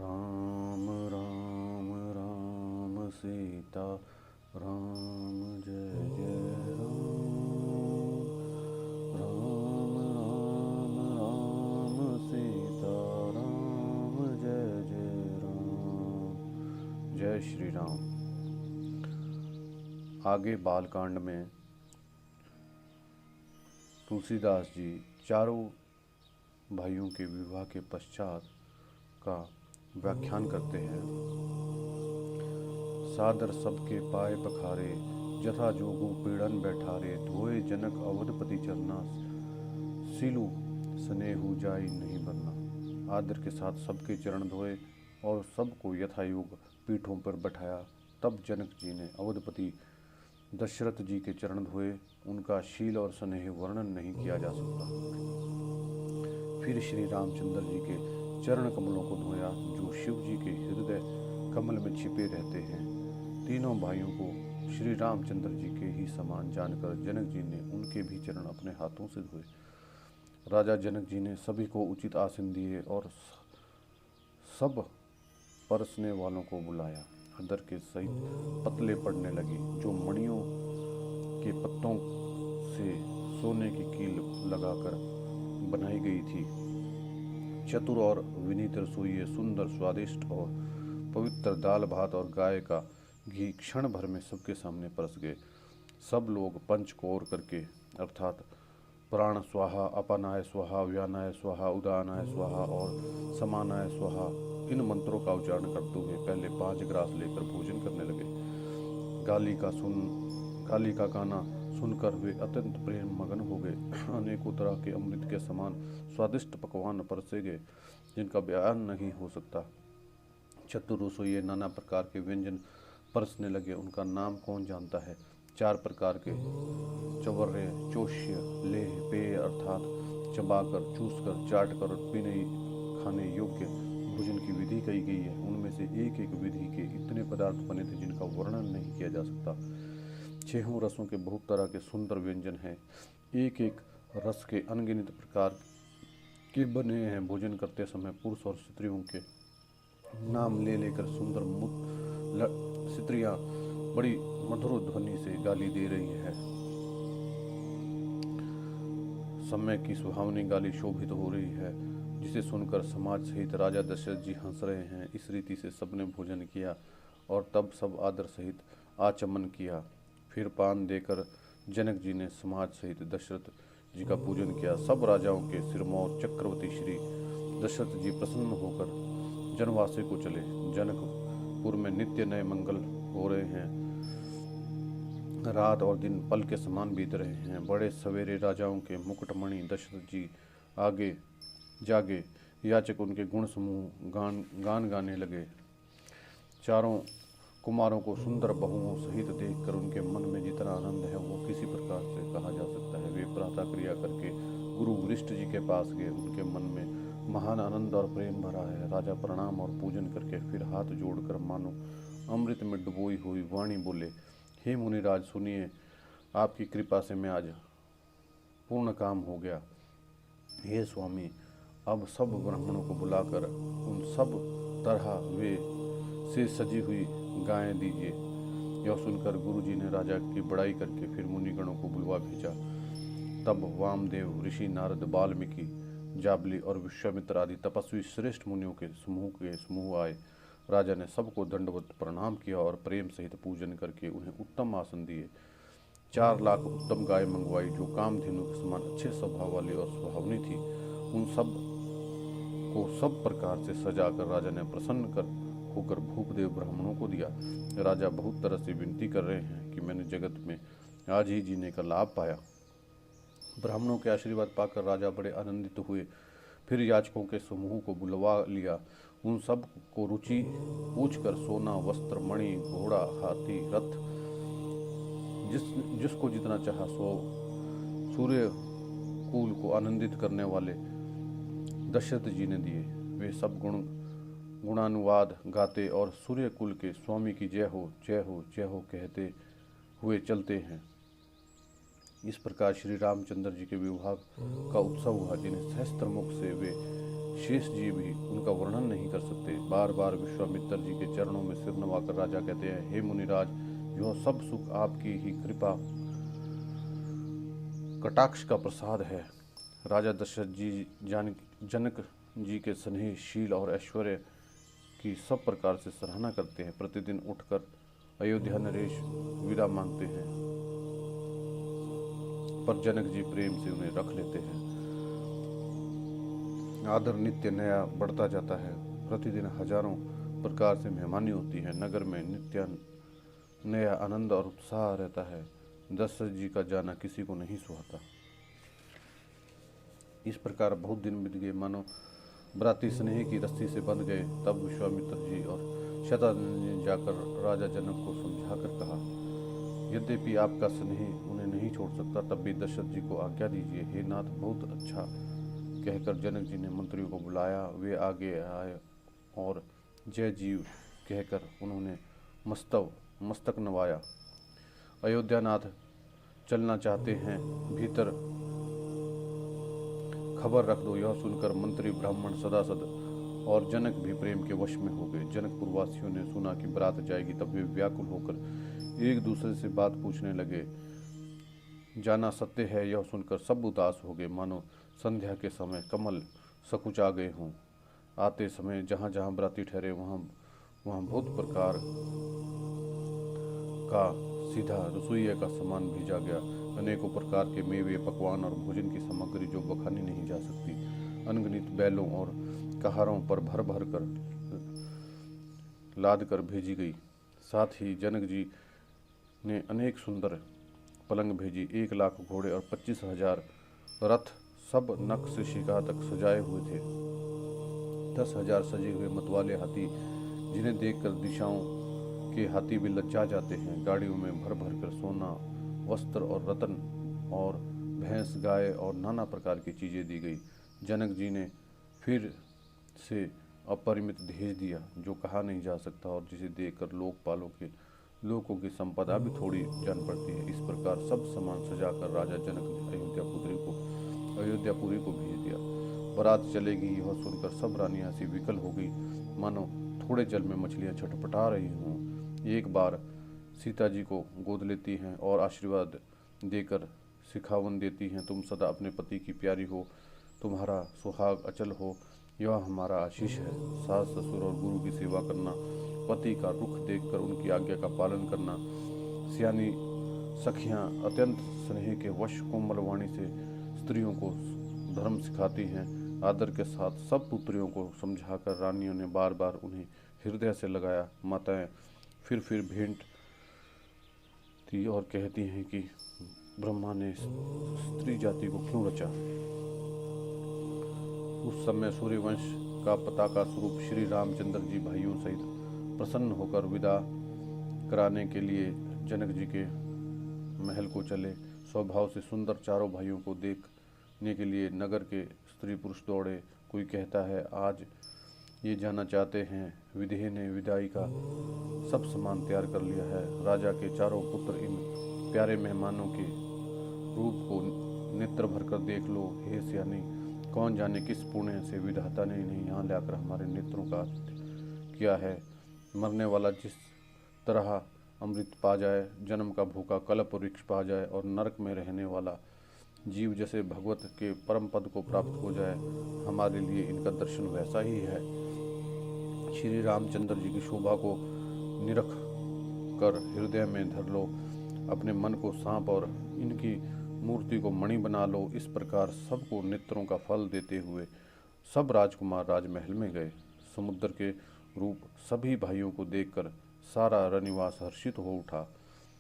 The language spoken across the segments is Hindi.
राम राम राम सीता राम जय जय राम राम राम राम सीता राम जय जय राम। जय श्री राम। आगे बालकांड में तुलसीदास जी चारों भाइयों के विवाह के पश्चात का व्याख्यान करते हैं। सादर सबके पाए पखारे, जथा जोगु पीड़न बैठारे, धोए जनक अवधपति चरना, सीलू स्नेहु जाई नहीं बनना। आदर के साथ सबके चरण धोए और सबको यथायोग पीठों पर बैठाया। तब जनक जी ने अवधपति दशरथ जी के चरण धोए। उनका शील और स्नेह वर्णन नहीं किया जा सकता। फिर श्री रामचंद्र जी के चरण कमलों को धोया, जो शिव जी के हृदय कमल में छिपे रहते हैं। तीनों भाइयों को श्री रामचंद्र जी के ही समान जानकर जनक जी ने उनके भी चरण अपने हाथों से धोए। राजा जनक जी ने सभी को उचित आसन दिए और सब परसने वालों को बुलाया। अदर के सहित पतले पड़ने लगे, जो मणियों के पत्तों से सोने की कील लगाकर बनाई गई थी। चतुर और विनीत रसोइये सुंदर, स्वादिष्ट और पवित्र दाल भात और गाय का घी क्षण भर में सबके सामने परस गए। सब लोग पंचकोर करके अर्थात प्राण स्वाहा, अपानाय स्वाहा, व्यानाय स्वाहा, उदानाय स्वाहा और समानाय स्वाहा इन मंत्रों का उच्चारण करते हुए पहले 5 ग्रास लेकर भोजन करने लगे। गाली का गाना सुनकर वे अत्यंत प्रेम मगन हो गए। अनेकों तरह के अमृत के समान स्वादिष्ट पकवान परसे गए, जिनका बयान नहीं हो सकता। चतुर रसोइये नाना प्रकार के व्यंजन परसने लगे। उनका नाम कौन जानता है। 4 प्रकार के चवर्रे, चोष्य, लेह, पेय अर्थात चबाकर, चूसकर, चाटकर पीने खाने योग्य भोजन की विधि कही गई है। उनमें से एक एक विधि के इतने पदार्थ बने थे जिनका वर्णन नहीं किया जा सकता। 6 रसों के बहुत तरह के सुंदर व्यंजन हैं। एक एक रस के अनगिनत प्रकार के बने हैं। भोजन करते समय पुरुष और स्त्रियों के नाम ले लेकर सुंदर स्त्रियां बड़ी मधुर ध्वनि से गाली दे रही है। समय की सुहावनी गाली शोभित हो रही है, जिसे सुनकर समाज सहित राजा दशरथ जी हंस रहे हैं। इस रीति से सबने भोजन किया और तब सब आदर सहित आचमन किया। फिर पान देकर जनक जी ने समाज सहित दशरथ जी का पूजन किया। सब राजाओं के सिरमौर चक्रवर्ती श्री दशरथ जी प्रसन्न होकर जनवासे को चले। जनकपुर में नित्य नए मंगल हो रहे हैं। रात और दिन पल के समान बीत रहे हैं। बड़े सवेरे राजाओं के मुकुटमणि दशरथ जी आगे जागे। याचक उनके गुण समूह गान गाने लगे। चारों कुमारों को सुंदर बहुओं सहित देखकर उनके मन में जितना आनंद है वो किसी प्रकार से कहा जा सकता है। वे प्रातः क्रिया करके गुरु वशिष्ठ जी के पास गए। उनके मन में महान आनंद और प्रेम भरा है। राजा प्रणाम और पूजन करके फिर हाथ जोड़कर मानो अमृत में डुबोई हुई वाणी बोले, हे मुनिराज सुनिए, आपकी कृपा से मैं आज पूर्ण काम हो गया। हे स्वामी, अब सब ब्राह्मणों को बुलाकर उन सब तरह वे से सजी हुई गायें दीजिए। यह सुनकर गुरुजी ने राजा की बड़ाई करके फिर मुनिगणों को बुलवा भेजा। तब वामदेव, ऋषि नारद, वाल्मीकि, जाबली और विश्वामित्र आदि तपस्वी श्रेष्ठ मुनियों के समूह आए। राजा ने सबको दंडवत प्रणाम किया और प्रेम सहित पूजन करके उन्हें उत्तम आसन दिए। 4 लाख उत्तम गाय मंगवाई, जो कामधेनु के समान अच्छे स्वभाव वाली और सुहावनी थी। उन सब को सब प्रकार से सजाकर राजा ने प्रसन्न होकर भूपदेव ब्राह्मणों को दिया। राजा बहुत तरह से विनती कर रहे हैं कि मैंने जगत में आज ही जीने का लाभ पाया। ब्राह्मणों के आशीर्वाद पाकर राजा बड़े आनंदित हुए। फिर याचकों के समूह को बुलवा लिया। उन सब को रुचि पूछकर सोना, वस्त्र, मणि, घोड़ा, हाथी, रथ जिसको जितना चाहा सो सूर्य कुल को आनंदित करने वाले दशरथ जी ने दिए। वे सब गुणानुवाद गाते और सूर्य कुल के स्वामी की जय हो जय हो जय हो कहते हुए चलते हैं। इस प्रकार श्री रामचंद्र जी के विवाह का उत्सव हुआ, जिन्हें सहस्त्र मुख से वे शेष जी भी उनका वर्णन नहीं कर सकते। बार बार विश्वामित्र जी के चरणों में सिर नवाकर राजा कहते हैं, हे मुनिराज, यह सब सुख आपकी ही कृपा कटाक्ष का प्रसाद है। राजा दशरथ जी जनक जी के स्नेह, शील और ऐश्वर्य की सब प्रकार से सराहना करते हैं। प्रतिदिन उठकर अयोध्या नरेश विदा मांगते हैं, पर जनक जी प्रेम से उन्हें रख लेते हैं। आदर नित्य नया बढ़ता जाता है। प्रतिदिन हजारों प्रकार से मेहमानी होती है। नगर में नित्य नया आनंद और उत्साह रहता है। दशरथ जी का जाना किसी को नहीं सुहाता। इस प्रकार बहुत दिन बीत गए, मानो बराती स्नेह की रस्सी से बंध गए। तब विश्वामित्र जी और शतानंद ने जाकर राजा जनक को समझाकर कहा, यद्यपि आपका स्नेह उन्हें नहीं छोड़ सकता, तब भी दशरथ जी को आज्ञा दीजिए। हे नाथ, बहुत अच्छा कहकर जनक जी ने मंत्रियों को बुलाया। वे आगे आए और जय जीव कहकर उन्होंने मस्तक नवाया। अयोध्यानाथ चलना चाहते हैं, भीतर खबर रख दो। यह सुनकर मंत्री ब्राह्मण सदासद और जनक भी प्रेम के वश में हो गए। जनकपुर वासियों ने सुना कि बारात जाएगी, तब वे व्याकुल होकर एक दूसरे से बात पूछने लगे। जाना सत्य है, यह सुनकर सब उदास हो गए, मानो संध्या के समय कमल सकुचा गए हों। आते समय जहाँ जहाँ बराती ठहरे वहाँ बहुत प्रकार का सीधा रसोइया का सामान भेजा गया। अनेकों प्रकार के मेवे, पकवान और भोजन की सामग्री जो बखानी नहीं जा सकती, अनगिनत बैलों और कहारों पर भर भर कर लाद कर भेजी गई। साथ ही जनक जी ने अनेक सुंदर पलंग भेजी। 1,00,000 घोड़े और 25,000 रथ सब नख से शिखा तक सजाए हुए थे। 10,000 सजे हुए मतवाले हाथी, जिन्हें देखकर दिशाओं के हाथी भी लज्जा जाते हैं। गाड़ियों में भर भर कर सोना, वस्त्र और रत्न और भैंस, गाय और नाना प्रकार की चीज़ें दी गई। जनक जी ने फिर से अपरिमित दहेज दिया, जो कहा नहीं जा सकता और जिसे देखकर लोगों की संपदा भी थोड़ी जान पड़ती है। इस प्रकार सब सामान सजाकर राजा जनक ने अयोध्यापुरी को भेज दिया। बारात चलेगी, यह सुनकर सब रानियां सी विकल हो गई, मानो थोड़े जल में मछलियां छटपटा रही हों। एक बार सीता जी को गोद लेती हैं और आशीर्वाद देकर सिखावन देती हैं, तुम सदा अपने पति की प्यारी हो, तुम्हारा सुहाग अचल हो, यह हमारा आशीष है। सास ससुर और गुरु की सेवा करना, पति का रुख देखकर उनकी आज्ञा का पालन करना। सियानी सखियां अत्यंत स्नेह के वश कोमल वाणी से स्त्रियों को धर्म सिखाती हैं। आदर के साथ सब पुत्रियों को समझाकर रानियों ने बार बार उन्हें हृदय से लगाया। माताएं फिर भेंट थी और कहती हैं कि ब्रह्मा ने स्त्री जाति को क्यों रचा। उस समय सूर्यवंश का पताका स्वरूप श्री रामचंद्र जी भाइयों सहित प्रसन्न होकर विदा कराने के लिए जनक जी के महल को चले। स्वभाव से सुंदर चारों भाइयों को देखने के लिए नगर के स्त्री पुरुष दौड़े। कोई कहता है आज ये जाना चाहते हैं। विदेह ने विदाई का सब सामान तैयार कर लिया है। राजा के चारों पुत्र इन प्यारे मेहमानों के रूप को नेत्र भर कर देख लो। हे सियानी, कौन जाने किस पुण्य से विधाता ने इन्हें यहाँ लाकर हमारे नेत्रों का किया है। मरने वाला जिस तरह अमृत पा जाए, जन्म का भूखा कल्प वृक्ष पा जाए और नरक में रहने वाला जीव जैसे भगवत के परम पद को प्राप्त हो जाए, हमारे लिए इनका दर्शन वैसा ही है। श्री रामचंद्र जी की शोभा को निरख कर हृदय में धर लो, अपने मन को सांप और इनकी मूर्ति को मणि बना लो। इस प्रकार सबको नेत्रों का फल देते हुए सब राजकुमार राजमहल में गए। समुद्र के रूप सभी भाइयों को देखकर सारा रनिवास हर्षित हो उठा।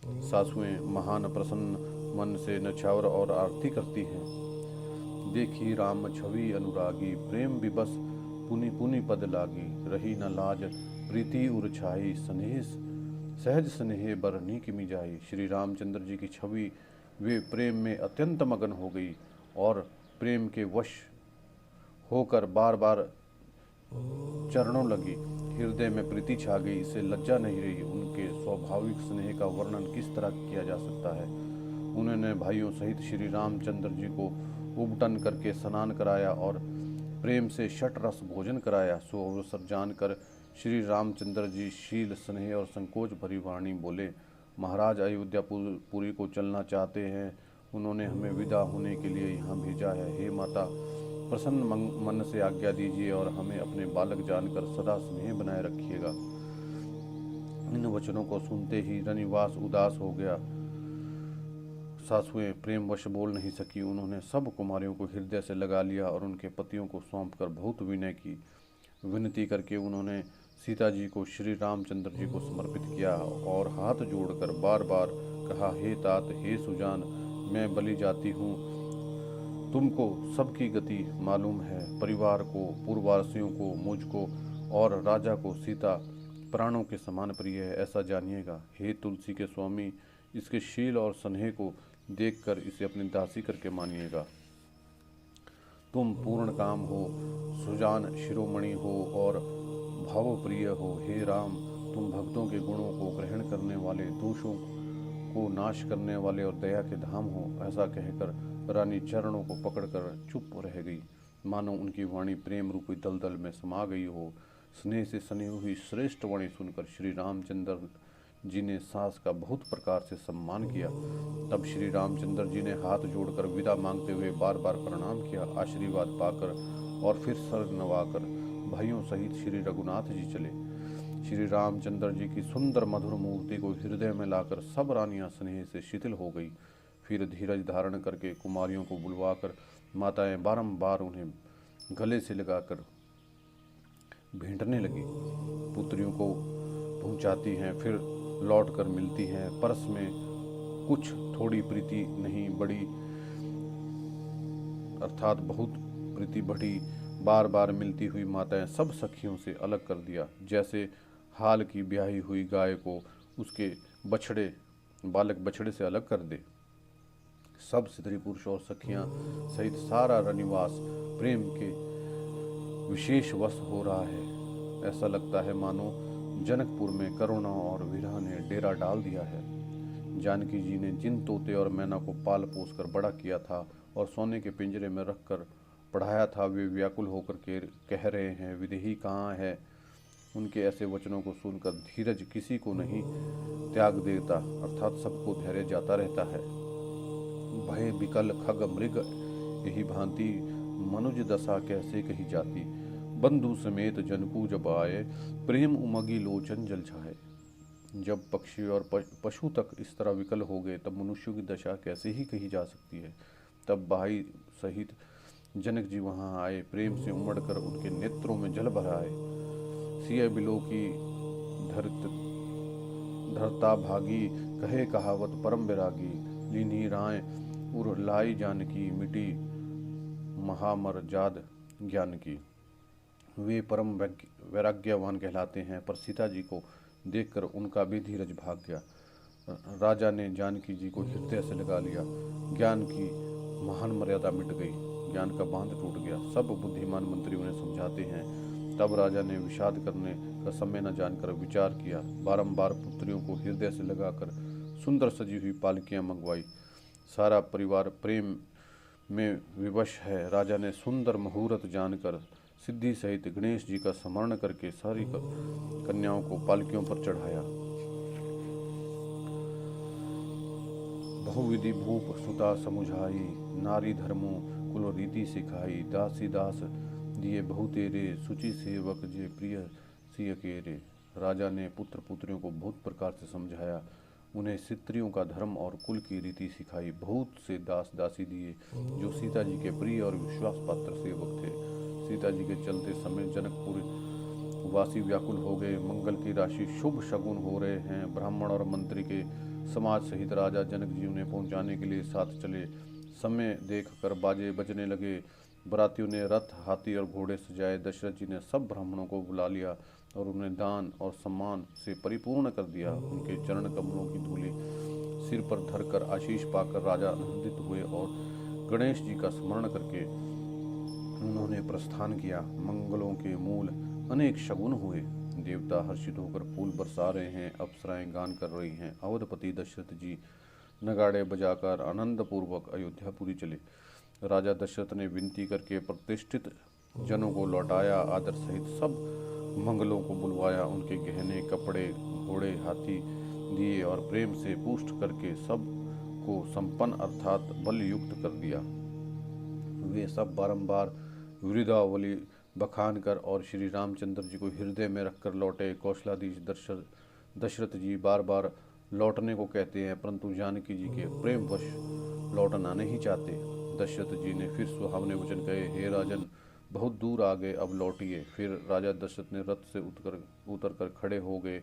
सासुएं महान प्रसन्न मन से नछावर और आरती करती हैं। देखी राम छवि अनुरागी, प्रेम विबस पुनि पुनि पद लागी। रही न लाज प्रीति उरछाई, स्नेह सहज स्नेह बरनी किमि जाई। श्री रामचंद्र जी की छवि वे प्रेम में अत्यंत मगन हो गई और प्रेम के वश होकर बार बार चरणों लगी। हृदय में प्रीति छा गई, इसे लज्जा नहीं रही। उनके स्वाभाविक स्नेह का वर्णन किस तरह किया जा सकता है। उन्होंने भाइयों सहित श्री रामचंद्र जी को उबटन करके स्नान कराया और प्रेम से षट रस भोजन कराया। सो अवसर जानकर श्री रामचंद्र जी शील स्नेह और संकोच भरी वाणी बोले, महाराज अयोध्यापुरी को चलना चाहते हैं, उन्होंने हमें विदा होने के लिए यहाँ भेजा है। हे माता, प्रसन्न मन से आज्ञा दीजिए और हमें अपने बालक जानकर सदा स्नेह बनाए रखिएगा। इन वचनों को सुनते ही रनिवास उदास हो गया। सासुएं प्रेमवश बोल नहीं सकी। उन्होंने सब कुमारियों को हृदय से लगा लिया और उनके पतियों को सौंपकर बहुत विनय की। विनती करके उन्होंने सीता जी को श्री रामचंद्र जी को समर्पित किया और हाथ जोड़कर बार बार कहा, हे तात, हे सुजान, मैं बलि जाती हूँ। तुमको सबकी गति मालूम है। परिवार को, पूर्ववासियों को, मुझको और राजा को सीता प्राणों के समान प्रिय है, ऐसा जानिएगा। हे तुलसी के स्वामी, इसके शील और स्नेह को देखकर इसे अपनी दासी करके मानिएगा। तुम पूर्ण काम हो, सुजान शिरोमणि हो और भावप्रिय हो। हे राम, तुम भक्तों के गुणों को ग्रहण करने वाले, दोषों को नाश करने वाले और दया के धाम हो। ऐसा कहकर रानी चरणों को पकड़कर चुप रह गई, मानो उनकी वाणी प्रेम रूपी दलदल में समा गई हो। स्नेह से सनी हुई श्रेष्ठ वाणी सुनकर श्री रामचंद्र जी ने सास का बहुत प्रकार से सम्मान किया। तब श्री रामचंद्र जी ने हाथ जोड़कर विदा मांगते हुए बार बार प्रणाम किया। आशीर्वाद पाकर और फिर सर नवाकर भाइयों सहित श्री रघुनाथ जी चले। श्री रामचंद्र जी की सुंदर मधुर मूर्ति को हृदय में लाकर सब रानियां स्नेह से शिथिल हो गई। फिर धीरज धारण करके कुमारियों को बुलवाकर माताएं बारंबार उन्हें गले से लगाकर भेंटने लगी। पुत्रियों को पहुंचाती हैं, फिर लौट कर मिलती हैं। परस में कुछ थोड़ी प्रीति नहीं बड़ी, अर्थात बहुत प्रीति बढ़ी। बार बार मिलती हुई माताएं सब सखियों से अलग कर दिया, जैसे हाल की ब्याही हुई गाय को उसके बालक बछड़े से अलग कर दे। सब स्त्री पुरुष और सखियां सहित सारा रनिवास प्रेम के विशेष वश हो रहा है। ऐसा लगता है मानो जनकपुर में करुणा और विरह ने डेरा डाल दिया है। जानकी जी ने जिन तोते और मैना को पाल पोस कर बड़ा किया था और सोने के पिंजरे में रखकर पढ़ाया था, वे व्याकुल होकर कह रहे हैं, विदेही कहाँ है। उनके ऐसे वचनों को सुनकर धीरज किसी को नहीं त्याग देता, अर्थात सबको धैर्य जाता रहता है। भय विकल खग मृग यही भांति मनुज दशा कैसे कही जाती। बंधु समेत जनकू जब आए, प्रेम उमगी लोचन जल छाए। जब पक्षी और पशु तक इस तरह विकल हो गए, तब मनुष्यों की दशा कैसे ही कही जा सकती है। तब भाई सहित जनक जी वहां आए, प्रेम से उमड़कर उनके नेत्रों में जल भराए। सिय बिलो की धरता भागी, कहे कहावत परम विरागी। लीनी राय उर लाई जानकी, मिटी महामर जाद ज्ञान की। वे परम वैराग्यवान कहलाते हैं, पर सीता जी को देखकर उनका भी धीरज भाग गया। राजा ने जानकी जी को हृदय से लगा लिया। ज्ञान की महान मर्यादा मिट गई, ज्ञान का बांध टूट गया। सब बुद्धिमान मंत्री उन्हें समझाते हैं। तब राजा ने विषाद करने का समय न जानकर विचार किया। बारंबार पुत्रियों को हृदय से लगाकर सुंदर सजी हुई पालकियां मंगवाई। सारा परिवार प्रेम में विवश है। राजा ने सुंदर मुहूर्त जानकर सिद्धि सहित गणेश जी का स्मरण करके सारी कन्याओं को पालकियों पर चढ़ाया। बहुविधि भूप सुता समुझाई, नारी धर्मो कुल रीति सिखाई। दासी दास दिए बहुतेरे, सुचि सेवक जे प्रिय सिय केरे। राजा ने पुत्र पुत्रियों को बहुत प्रकार से समझाया, उन्हें स्त्रियों का धर्म और कुल की रीति सिखाई। बहुत से दास दासी दिए जो सीता जी के प्रिय और विश्वास पात्र सेवक थे। सीता जी के चलते समय जनकपुर वासी व्याकुल हो गए। मंगल की राशि शुभ शगुन हो रहे हैं। ब्राह्मण और मंत्री के समाज सहित राजा जनक जी उन्हें पहुंचाने के लिए साथ चले। समय देखकर बाजे बजने लगे। बरातियों ने रथ, हाथी और घोड़े सजाए। दशरथ जी ने सब ब्राह्मणों को बुला लिया और उन्हें दान और सम्मान से परिपूर्ण कर दिया। उनके चरण कमलों की धूलि सिर पर धरकर आशीष पाकर राजा आनंदित हुए और गणेश जी का स्मरण करके उन्होंने प्रस्थान किया। मंगलों के मूल अनेक शगुन हुए। देवता हर्षित होकर फूल बरसा रहे हैं, अप्सराएं गान कर रही हैं। अवधपति दशरथ जी नगाड़े बजाकर आनंद पूर्वक अयोध्यापुरी चले। राजा दशरथ ने विनती करके प्रतिष्ठित जनों को लौटाया, आदर सहित सब मंगलों को बुलवाया, उनके गहने, कपड़े, घोड़े, हाथी दिए और प्रेम से पुष्ट करके सब को संपन्न अर्थात बल युक्त कर दिया। वे सब बारंबार वृदावली बखान कर और श्री रामचंद्र जी को हृदय में रखकर लौटे। कौशलाधीश दशरथ जी बार बार लौटने को कहते हैं, परंतु जानकी जी के प्रेमवश लौटना नहीं चाहते। दशरथ जी ने फिर सुहावने वचन कहे, हे राजन, बहुत दूर आ गए, अब लौटिए। फिर राजा दशरथ ने रथ से उतर कर खड़े हो गए,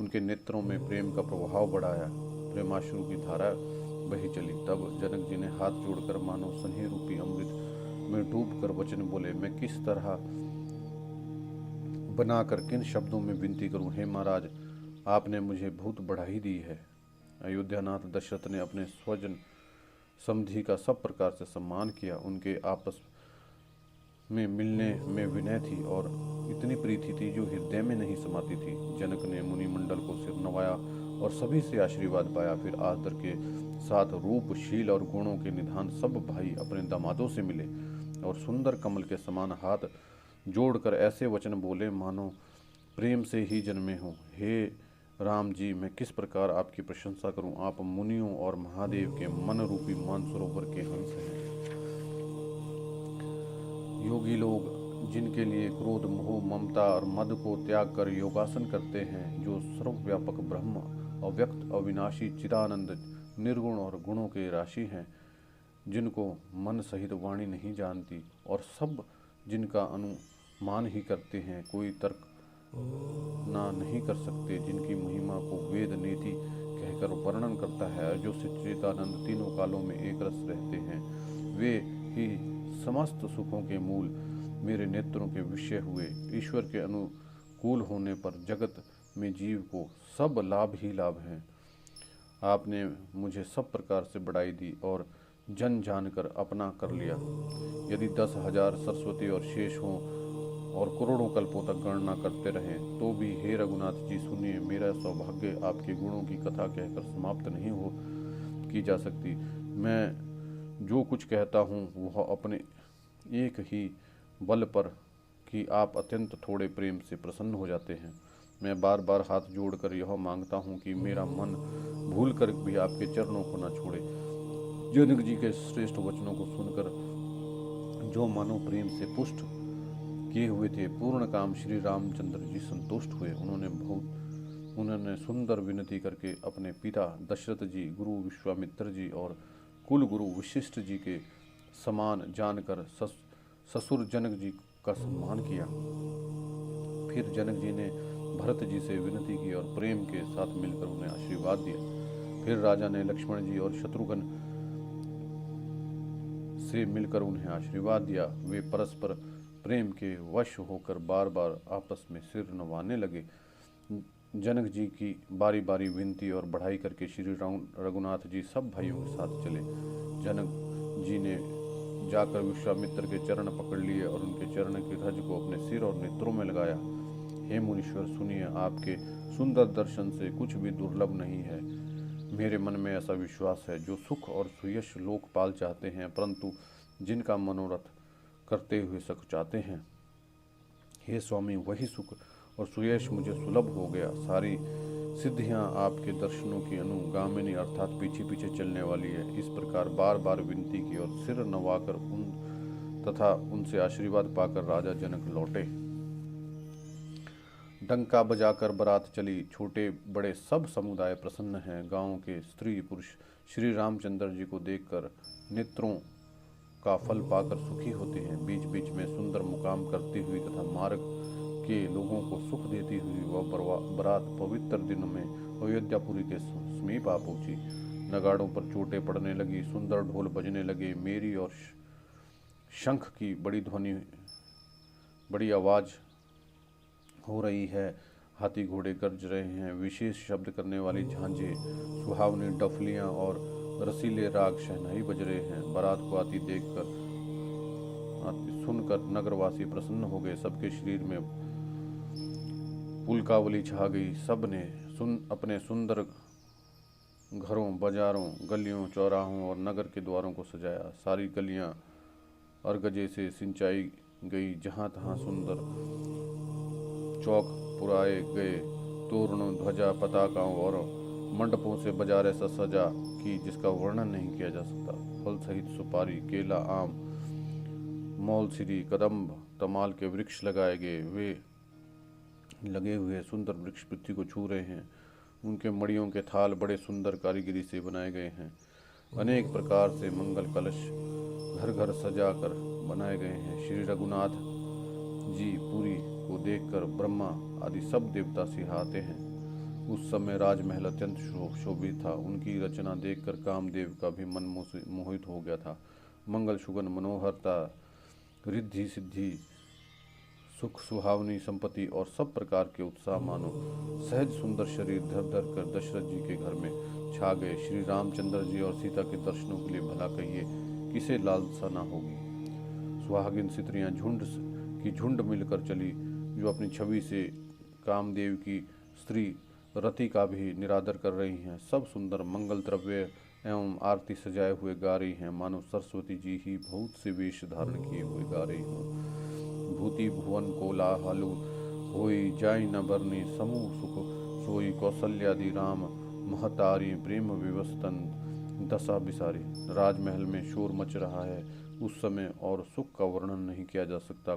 उनके नेत्रों में प्रेम का प्रभाव बढ़ाया, प्रेमाश्रु की धारा बही चली। तब जनक जी ने हाथ जोड़कर मानो स्नेह रूपी अमृत में डूब कर वचन बोले, मैं किस तरह बनाकर किन शब्दों में विनती करूं। हे महाराज, आपने मुझे बहुत बढ़ाई दी है। अयोध्यानाथ दशरथ ने अपने स्वजन समधि का सब प्रकार से सम्मान किया। उनके आपस में मिलने में विनय थी और इतनी प्रीति थी जो हृदय में नहीं समाती थी। जनक ने मुनिमंडल को सिर नवाया और सभी से आशीर्वाद पाया। फिर आदर के साथ रूप, शील और गुणों के निधान सब भाई अपने दामादों से मिले और सुंदर कमल के समान हाथ जोड़कर ऐसे वचन बोले मानो प्रेम से ही जन्मे हों। हे राम जी, मैं किस प्रकार आपकी प्रशंसा करूं। आप मुनियों और महादेव के मन रूपी मानसरोवर के हंस हैं। योगी लोग जिनके लिए क्रोध, मोह, ममता और मद को त्याग कर योगासन करते हैं, जो सर्वव्यापक ब्रह्म, अव्यक्त, अविनाशी, चिदानंद, निर्गुण और गुणों के राशि हैं, जिनको मन सहित वाणी नहीं जानती और सब जिनका अनुमान ही करते हैं, कोई तर्क ना नहीं कर सकते, जिनकी महिमा को वेद नीति कहकर वर्णन करता है, जो सच्चिदानंद तीनों कालों में एक रस रहते हैं, वे ही समस्त सुखों के मूल मेरे नेत्रों के विषय हुए। ईश्वर के अनुकूल होने पर जगत में जीव को सब लाभ ही लाभ हैं। आपने मुझे सब प्रकार से बढ़ाई दी और जन जानकर अपना कर लिया। यदि 10,000 सरस्वती और शेष हों और करोड़ों कल्पों तक गणना करते रहें तो भी हे रघुनाथ जी सुनिए, मेरा सौभाग्य आपके गुणों की कथा कहकर समाप्त नहीं हो की जा सकती। मैं जो कुछ कहता हूँ वह अपने एक ही बल पर कि आप अत्यंत थोड़े प्रेम से प्रसन्न हो जाते हैं। मैं बार बार हाथ जोड़कर यह मांगता हूँ कि मेरा मन भूल कर भी आपके चरणों को न छोड़े। जनक जी के श्रेष्ठ वचनों को सुनकर जो मानो प्रेम से पुष्ट किए हुए थे, पूर्ण काम श्री रामचंद्र जी संतुष्ट हुए। उन्होंने सुंदर विनती करके अपने पिता दशरथ जी, गुरु विश्वामित्र जी और कुल गुरु वशिष्ठ जी के समान जानकर ससुर जनक जी का सम्मान किया। फिर जनक जी ने भरत जी से विनती की और प्रेम के साथ मिलकर उन्हें आशीर्वाद दिया। फिर राजा ने लक्ष्मण जी और शत्रुघ्न से मिलकर उन्हें आशीर्वाद दिया। वे परस्पर प्रेम के वश होकर बार बार आपस में सिर नवाने लगे। जनक जी की बारी बारी विनती और बढ़ाई करके श्री रघुनाथ जी सब भाइयों के साथ चले। जनक जी ने जाकर विश्वामित्र के चरण पकड़ लिए और उनके चरण की रज को अपने सिर और नेत्रों में लगाया। हे मुनीश्वर, सुनिए, आपके सुंदर दर्शन से कुछ भी दुर्लभ नहीं है। मेरे मन में ऐसा विश्वास है, जो सुख और सुयश लोकपाल चाहते हैं, परंतु जिनका मनोरथ करते हुए सुख चाहते हैं। हे स्वामी, वही सुख और सुयश मुझे सुलभ हो गया। सारी सिद्धियां आपके दर्शनों की अनुगामिनी अर्थात पीछे पीछे चलने वाली है। इस प्रकार बार बार विनती की और सिर नवाकर तथा उनसे आशीर्वाद पाकर राजा जनक लौटे। डंका बजाकर बारात चली। छोटे बड़े सब समुदाय प्रसन्न हैं। गांव के स्त्री पुरुष श्री रामचंद्र जी को देखकर नेत्रों का फल पाकर सुखी होते हैं। बीच बीच में सुंदर मुकाम करती हुई तथा मार्ग के लोगों को सुख देती हुई वह बारात पवित्र दिनों में अयोध्यापुरी के समीप आ पहुंची। नगाड़ों पर चोटें पड़ने लगी, सुंदर ढोल बजने लगे। मेरी और शंख की बड़ी आवाज़ हो रही है। हाथी घोड़े गरज रहे हैं। विशेष शब्द करने वाली झांझें, सुहावनी डफलियां और रसीले राग शहनाई बज रहे हैं। बारात को आती सुनकर नगरवासी प्रसन्न हो गए। सबके शरीर में पुलकावली छा गई। सब ने अपने सुंदर घरों, बाजारों, गलियों, चौराहों और नगर के द्वारों को सजाया। सारी गलियां अरगजे से सिंचाई गई। जहाँ तहाँ सुंदर चौक पुराए गए, तोरणों ध्वजा पताकाओं और मंडपों से बाजार ऐसा सजा कि जिसका वर्णन नहीं किया जा सकता। फल सहित सुपारी, केला, आम, मौलसिरी, कदम्ब, तमाल के वृक्ष लगाए गए। वे लगे हुए सुंदर वृक्ष पृथ्वी को छू रहे हैं। उनके मड़ियों के थाल बड़े सुंदर कारीगरी से बनाए गए हैं। अनेक प्रकार से मंगल कलश घर घर सजा कर बनाए गए हैं। श्री रघुनाथ जी पुरी को देखकर ब्रह्मा आदि सब देवता सिहाते हैं। उस समय राजमहल अत्यंत शोभित था। उनकी रचना देखकर कामदेव का भी मन मोहित हो गया था। मंगल सुगन मनोहरता, रिद्धि सिद्धि, सुख सुहावनी संपत्ति और सब प्रकार के उत्साह मानो सहज सुंदर शरीर धर धर कर दशरथ जी के घर में छा गए। श्री रामचंद्र जी और सीता के दर्शनों के लिए भला कहिए किसे लालसा ना होगी। सुहागिन स्त्रियां झुंड मिलकर चली, जो अपनी छवि से कामदेव की स्त्री रति का भी निरादर कर रही हैं। सब सुंदर मंगल द्रव्य एवं आरती सजाए हुए गा रही हैं, मानो सरस्वती जी ही बहुत से वेश धारण किए हुए गा रही हों। भूति भुवन कोलाहलु होई जाय न बरनी, समूह सुख सोई कौशल्यादि राम महतारी, प्रेम विवस्तन दशा बिसारी। राजमहल में शोर मच रहा है उस समय और सुख का वर्णन नहीं किया जा सकता।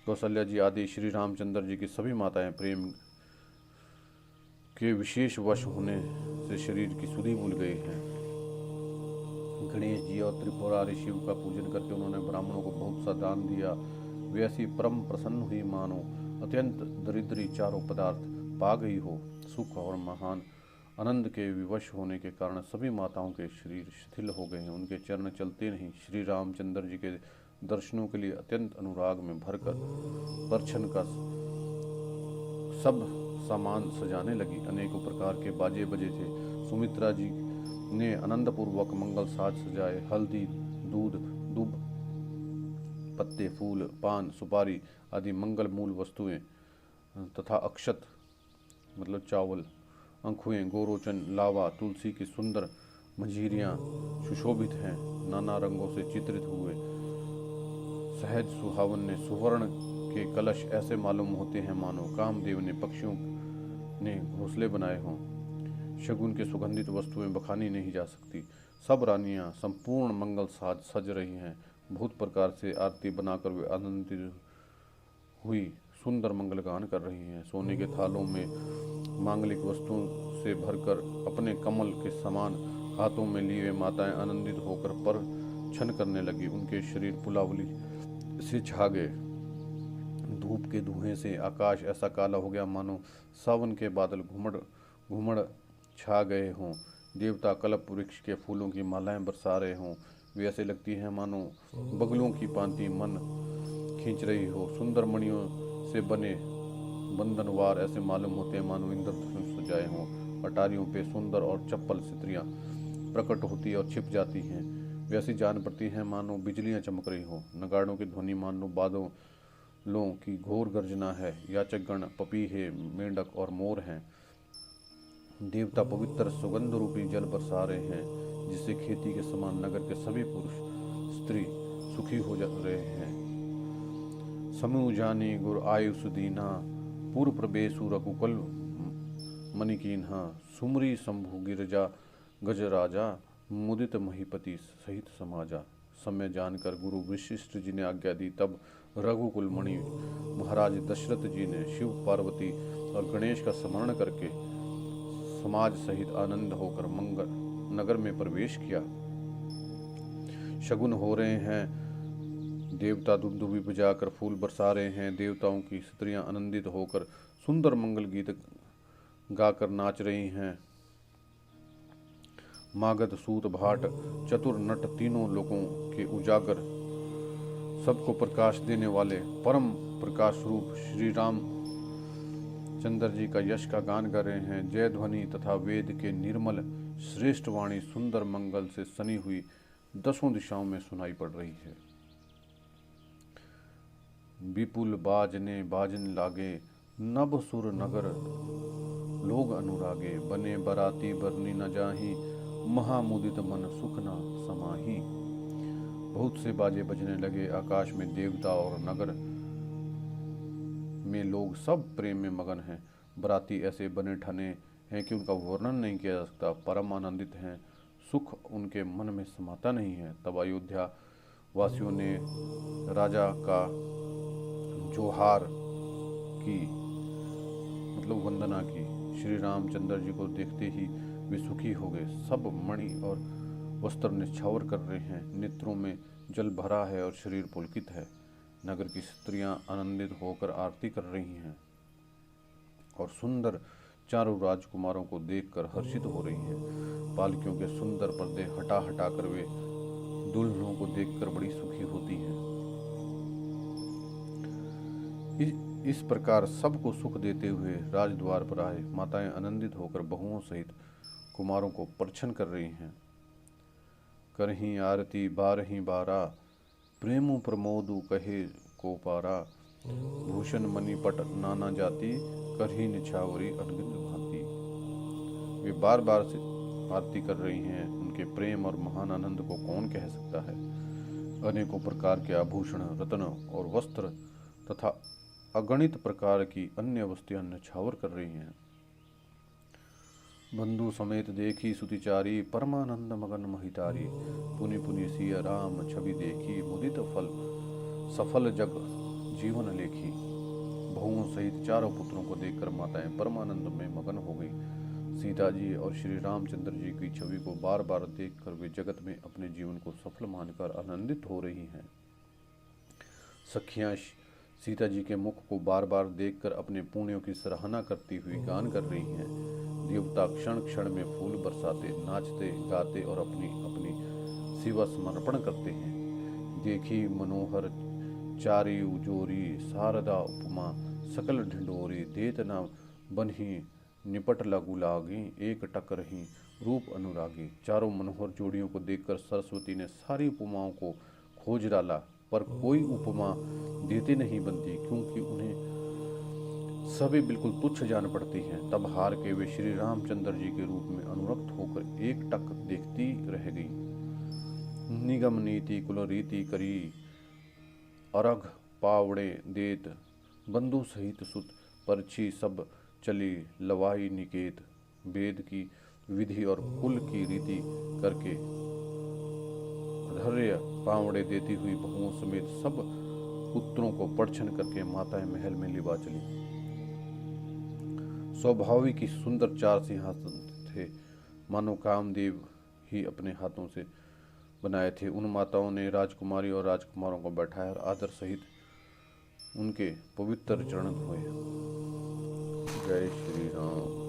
कौशल्या जी आदि श्री रामचंद्र जी की सभी माताएं प्रेम के विशेष वश होने से शरीर की सुधि भूल गई हैं। गणेश जी और त्रिपुरारी शिव का पूजन करके उन्होंने ब्राह्मणों को बहुत सा दान दिया। वे ऐसी परम प्रसन्न हुई मानो अत्यंत दरिद्री चारों पदार्थ पा गई हो। सुख और महान आनंद के विवश होने के कारण सभी माताओं के शरीर शिथिल हो गए हैं। उनके चरण चलते नहीं। श्री रामचंद्र जी के दर्शनों के लिए अत्यंत अनुराग में भरकर परछन का सब सामान सजाने लगी। अनेकों प्रकार के बाजे बजे थे। सुमित्रा जी ने आनंदपूर्वक मंगल साज सजाए। हल्दी, दूध, दुब, पत्ते, फूल, पान, सुपारी आदि मंगल मूल वस्तुएं तथा अक्षत मतलब चावल, अंखुएं, गोरोचन, लावा, तुलसी की सुंदर मंजीरियां सुशोभित हैं, नाना रंगों से चित्रित हुए। सहज सुहावन ने सुवर्ण के कलश ऐसे मालूम होते हैं मानो कामदेव ने पक्षियों ने घोंसले बनाए हों। शगुन के सुगंधित वस्तुएं बखानी नहीं जा सकती। सब रानियां संपूर्ण मंगल साज सज रही हैं। बहुत प्रकार से आरती बनाकर वे आनंदित हुई सुंदर मंगल गान कर रही हैं। सोने के थालों में मांगलिक वस्तुओं से भरकर अपने कमल के समान हाथों में लिए माताएं आनंदित होकर पर छन करने लगी। उनके शरीर पुलावली से छा गए। धूप के धुएं से आकाश ऐसा काला हो गया मानो सावन के बादल घुमड़ छा गए हों। देवता कल्प वृक्ष के फूलों की मालाएं बरसा रहे हों। वे ऐसे लगती हैं मानो बगलों की पांति मन खींच रही हो। सुंदर मणियों से बने बंधनवार ऐसे मालूम होते हैं मानो इंद्रधनुष सजाए हों। अटारियों पे सुंदर और चप्पल स्त्रियां प्रकट होती और छिप जाती हैं। वैसी जान पड़ती हैं मानो बिजलियां चमक रही हो। नगाड़ों की ध्वनि मानो बादलों की घोर गर्जना है। याचकगण पपीहे, मेंढक और मोर हैं। देवता पवित्र सुगंध रूपी जल बरसा रहे हैं, जिससे खेती के समान नगर के सभी पुरुष स्त्री सुखी हो जा रहे हैं। समूह जानी गुर आयुष दीना, पूर्व प्रवेशु रघुकुल मणिकीन्हा, सुमरी शंभु गिरजा गजराजा, मुदित महीपति सहित समाजा। समय जानकर गुरु वशिष्ठ जी ने आज्ञा दी। तब रघुकुल मणि महाराज दशरथ जी ने शिव, पार्वती और गणेश का स्मरण करके समाज सहित आनंद होकर मंगल नगर में प्रवेश किया। शगुन हो रहे हैं। देवता दुंदुभी बजाकर फूल बरसा रहे हैं। देवताओं की स्त्रियां आनंदित होकर सुंदर मंगल गीत गाकर नाच रही हैं। मागध, सूत, भाट, चतुर, नट तीनों लोगों के उजागर सबको प्रकाश देने वाले परम प्रकाश रूप श्री राम चंद्र जी का यश का गान कर रहे हैं। जय ध्वनि तथा वेद के निर्मल श्रेष्ठ वाणी सुंदर मंगल से सनी हुई दसों दिशाओं में सुनाई पड़ रही है। विपुल बाजने बाजन लागे, नभ सुर नगर लोग अनुरागे, बने बराती बरनी न जाही, महामुदित मन सुख न समाही। बहुत से बाजे बजने लगे। आकाश में देवता और नगर में लोग सब प्रेम में मगन हैं। बराती ऐसे बने ठने हैं कि उनका वर्णन नहीं किया जा सकता। परम आनंदित हैं, सुख उनके मन में समाता नहीं है। तब अयोध्या वासियों ने राजा का जोहार की, मतलब वंदना की। श्री रामचंद्र जी को देखते ही वे सुखी हो गए। सब मणि और वस्त्र निछावर कर रहे हैं, नेत्रों में जल भरा है और शरीर पुलकित है। नगर की स्त्रियां आनंदित होकर आरती कर रही हैं और सुंदर चारों राजकुमारों को देखकर हर्षित हो रही हैं। पालकियों के सुंदर पर्दे हटा हटा कर वे दुल्हनों को देखकर बड़ी सुखी होती हैं। इस प्रकार सबको सुख देते हुए राजद्वार पर आए। माताएं आनंदित होकर बहुओं सहित कुमारों को परछन कर रही हैं। करहीं आरती बारहीं बारा, प्रेमु प्रमोदु कहे को पारा। भूषण मणिपट नाना जाति, करही निछावरी अनगिनत भांति। वे बार बार से आरती कर रही हैं। उनके प्रेम और महान आनंद को कौन कह सकता है। अनेकों प्रकार के आभूषण, रत्न और वस्त्र तथा अगणित प्रकार की अन्य वस्तुएं निछावर कर रही हैं। बंधु समेत देखी सुतिचारी, परमानंद मगन महितारी। पुनि पुनि सिया राम छवि देखी, मुदित फल सफल जग जीवन लेखी। बहुओं सहित चारों पुत्रों को देखकर माताएं परमानंद में मगन हो गई। सीता जी और श्री रामचंद्र जी की छवि को बार बार देखकर वे जगत में अपने जीवन को सफल मानकर आनंदित हो रही हैं। सखियां सीता जी के मुख को बार बार देखकर अपने पुण्यों की सराहना करती हुई गान कर रही हैं। देवता क्षण क्षण में फूल बरसाते, नाचते गाते और अपनी अपनी सेवा समर्पण करते हैं। देखी मनोहर चारी उजोरी, शारदा उपमा सकल ढिंडोरी। देत न बनही निपट लगु लागी, एक टकरही रूप अनुरागी। चारों मनोहर जोड़ियों को देखकर सरस्वती ने सारी उपमाओं को खोज डाला, पर कोई उपमा देते नहीं बनती, क्योंकि उन्हें सभी बिल्कुल तुच्छ जान पड़ती हैं। तब हार के वे श्री रामचंद्र जी के रूप में अनुरक्त होकर एक टक देखती रह गई। निगम नीति कुल रीति करी, अरघ पावड़े देत। बंधु सहित सुत परछी सब चली, लवाई निकेत। वेद की विधि और कुल की रीति करके धैर्य पावड़े देती हुई बहुओं समेत सब पुत्रों को परछन करके माताएं महल में लिवा चली। स्वाभाविक ही सुंदर 4 सिंहासन थे, मानो कामदेव ही अपने हाथों से बनाए थे। उन माताओं ने राजकुमारी और राजकुमारों को बैठाया और आदर सहित उनके पवित्र चरण धोए। जय श्री राम।